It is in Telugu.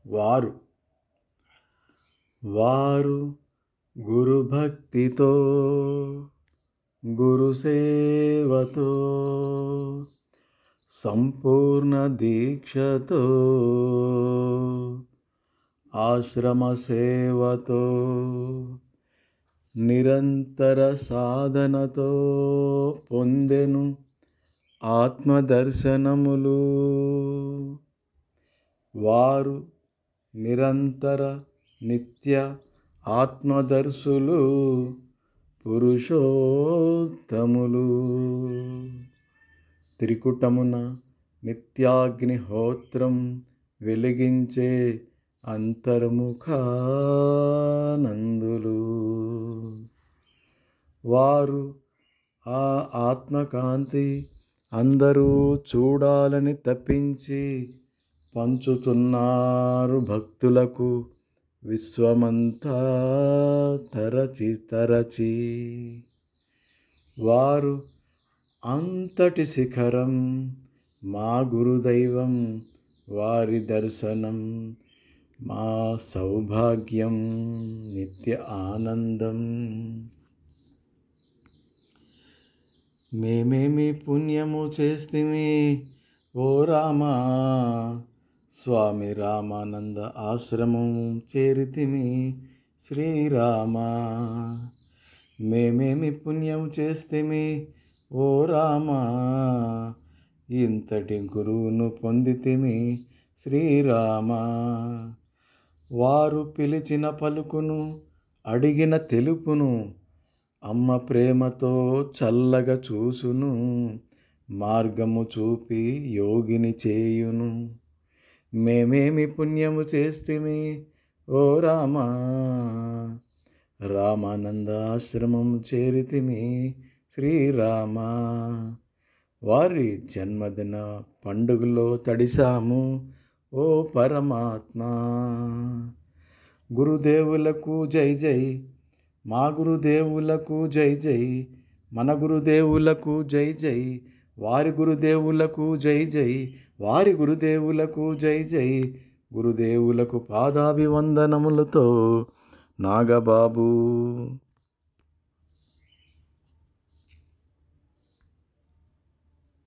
వారు వారు గురుభక్తితో గురుసేవతో సంపూర్ణ దీక్షతో ఆశ్రమ సేవతో నిరంతర సాధనతో పొందెను ఆత్మదర్శనములు. వారు నిరంతర నిత్య ఆత్మదర్శులు, పురుషోత్తములు. త్రికుటమున నిత్యాగ్నిహోత్రం వెలిగించే అంతర్ముఖానందులు. వారు ఆ ఆత్మకాంతి అందరూ చూడాలని తప్పించి పంచుతున్నారు భక్తులకు విశ్వమంతా తరచి. వారు అంతటి శిఖరం, మా గురుదైవం, వారి దర్శనం మా సౌభాగ్యం, నిత్య ఆనందం. మేమేమి పుణ్యము చేస్తిమి ఓ రామా, స్వామి రామానంద ఆశ్రమం చేరితిమి శ్రీరామా. మేమేమి పుణ్యం చేస్తిమి ఓ రామా, ఇంతటి గురువును పొందితిమి శ్రీరామా. వారు పిలిచిన పలుకును, అడిగిన తెలుపును, అమ్మ ప్రేమతో చల్లగా చూసును, మార్గము చూపి యోగిని చేయును. మేమేమి పుణ్యము చేస్తిమి ఓ రామా, రామానంద ఆశ్రమం చేరితిమి శ్రీరామా. వారి జన్మదిన పండుగలో తడిసాము ఓ పరమాత్మా. గురుదేవులకు జై జై, మా గురుదేవులకు జై జై, మన గురుదేవులకు జై జై, వారి గురుదేవులకు జై జై, వారి గురుదేవులకు జై జై. గురుదేవులకు పాదాభివందనములతో నాగబాబు.